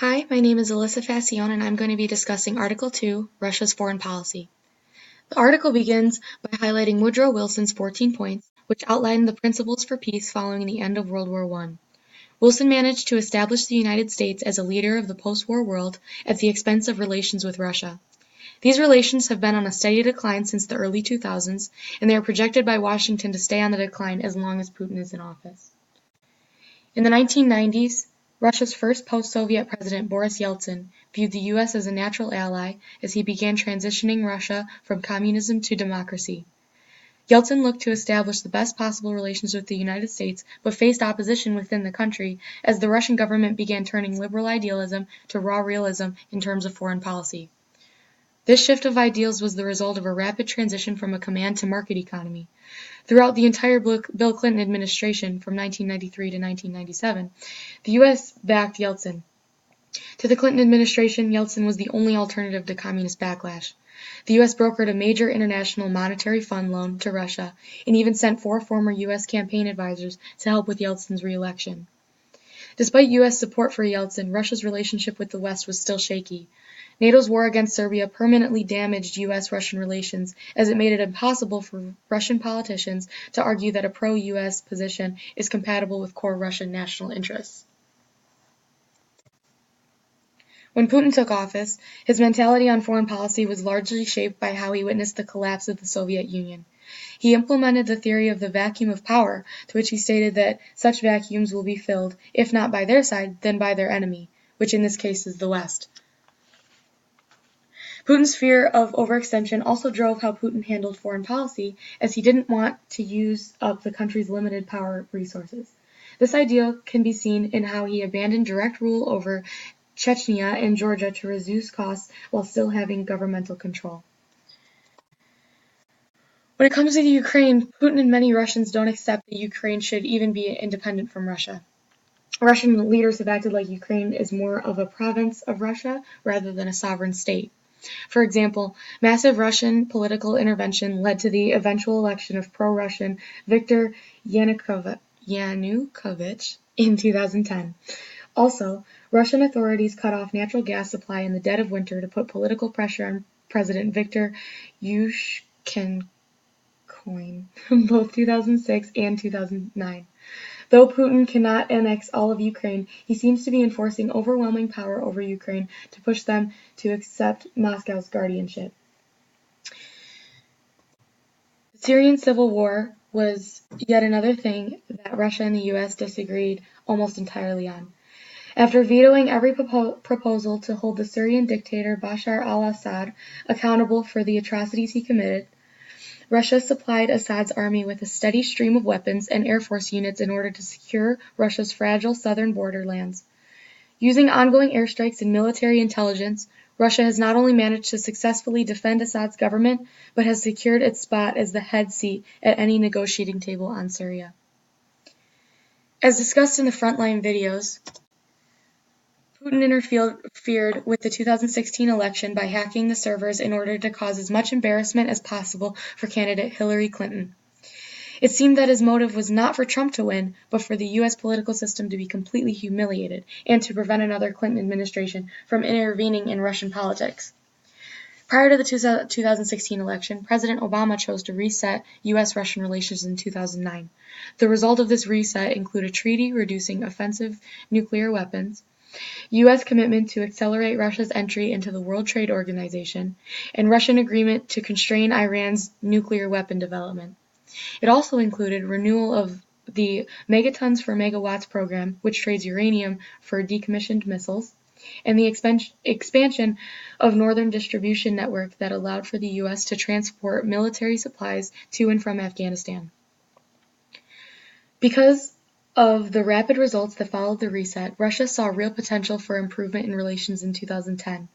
Hi, my name is Alyssa Fascione, and I'm going to be discussing Article 2, Russia's Foreign Policy. The article begins by highlighting Woodrow Wilson's 14 points, which outline the principles for peace following the end of World War I. Wilson managed to establish the United States as a leader of the post-war world at the expense of relations with Russia. These relations have been on a steady decline since the early 2000s, and they are projected by Washington to stay on the decline as long as Putin is in office. In the 1990s, Russia's first post-Soviet president, Boris Yeltsin, viewed the U.S. as a natural ally as he began transitioning Russia from communism to democracy. Yeltsin looked to establish the best possible relations with the United States, but faced opposition within the country as the Russian government began turning liberal idealism to raw realism in terms of foreign policy. This shift of ideals was the result of a rapid transition from a command to market economy. Throughout the entire Bill Clinton administration from 1993 to 1997, the U.S. backed Yeltsin. To the Clinton administration, Yeltsin was the only alternative to communist backlash. The U.S. brokered a major international monetary fund loan to Russia and even sent 4 former U.S. campaign advisors to help with Yeltsin's re-election. Despite U.S. support for Yeltsin, Russia's relationship with the West was still shaky. NATO's war against Serbia permanently damaged U.S.-Russian relations, as it made it impossible for Russian politicians to argue that a pro-U.S. position is compatible with core Russian national interests. When Putin took office, his mentality on foreign policy was largely shaped by how he witnessed the collapse of the Soviet Union. He implemented the theory of the vacuum of power, to which he stated that such vacuums will be filled, if not by their side, then by their enemy, which in this case is the West. Putin's fear of overextension also drove how Putin handled foreign policy, as he didn't want to use up the country's limited power resources. This idea can be seen in how he abandoned direct rule over Chechnya and Georgia to reduce costs while still having governmental control. When it comes to Ukraine, Putin and many Russians don't accept that Ukraine should even be independent from Russia. Russian leaders have acted like Ukraine is more of a province of Russia rather than a sovereign state. For example, massive Russian political intervention led to the eventual election of pro-Russian Viktor Yanukovych in 2010. Also, Russian authorities cut off natural gas supply in the dead of winter to put political pressure on President Viktor Yushchenko in both 2006 and 2009. Though Putin cannot annex all of Ukraine, he seems to be enforcing overwhelming power over Ukraine to push them to accept Moscow's guardianship. The Syrian civil war was yet another thing that Russia and the U.S. disagreed almost entirely on. After vetoing every proposal to hold the Syrian dictator Bashar al-Assad accountable for the atrocities he committed, Russia supplied Assad's army with a steady stream of weapons and air force units in order to secure Russia's fragile southern borderlands. Using ongoing airstrikes and military intelligence, Russia has not only managed to successfully defend Assad's government, but has secured its spot as the head seat at any negotiating table on Syria. As discussed in the Frontline videos, Putin interfered with the 2016 election by hacking the servers in order to cause as much embarrassment as possible for candidate Hillary Clinton. It seemed that his motive was not for Trump to win, but for the U.S. political system to be completely humiliated and to prevent another Clinton administration from intervening in Russian politics. Prior to the 2016 election, President Obama chose to reset U.S.-Russian relations in 2009. The result of this reset included a treaty reducing offensive nuclear weapons, U.S. commitment to accelerate Russia's entry into the World Trade Organization, and Russian agreement to constrain Iran's nuclear weapon development. It also included renewal of the Megatons for Megawatts program, which trades uranium for decommissioned missiles, and the expansion of Northern Distribution Network that allowed for the U.S. to transport military supplies to and from Afghanistan. Because of the rapid results that followed the reset, Russia saw real potential for improvement in relations in 2010.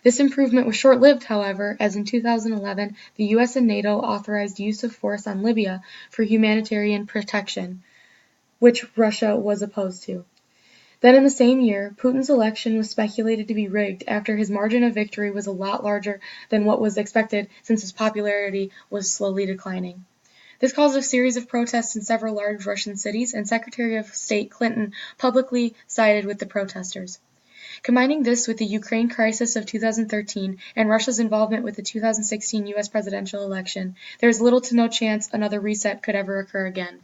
This improvement was short-lived, however, as in 2011, the U.S. and NATO authorized use of force on Libya for humanitarian protection, which Russia was opposed to. Then in the same year, Putin's election was speculated to be rigged after his margin of victory was a lot larger than what was expected since his popularity was slowly declining. This caused a series of protests in several large Russian cities, and Secretary of State Clinton publicly sided with the protesters. Combining this with the Ukraine crisis of 2013 and Russia's involvement with the 2016 U.S. presidential election, there is little to no chance another reset could ever occur again.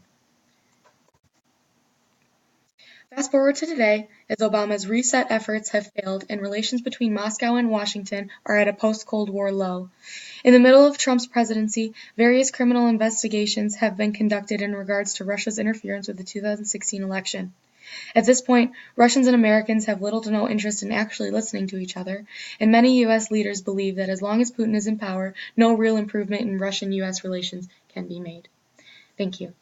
Fast forward to today, as Obama's reset efforts have failed and relations between Moscow and Washington are at a post-Cold War low. In the middle of Trump's presidency, various criminal investigations have been conducted in regards to Russia's interference with the 2016 election. At this point, Russians and Americans have little to no interest in actually listening to each other, and many U.S. leaders believe that as long as Putin is in power, no real improvement in Russian-U.S. relations can be made. Thank you.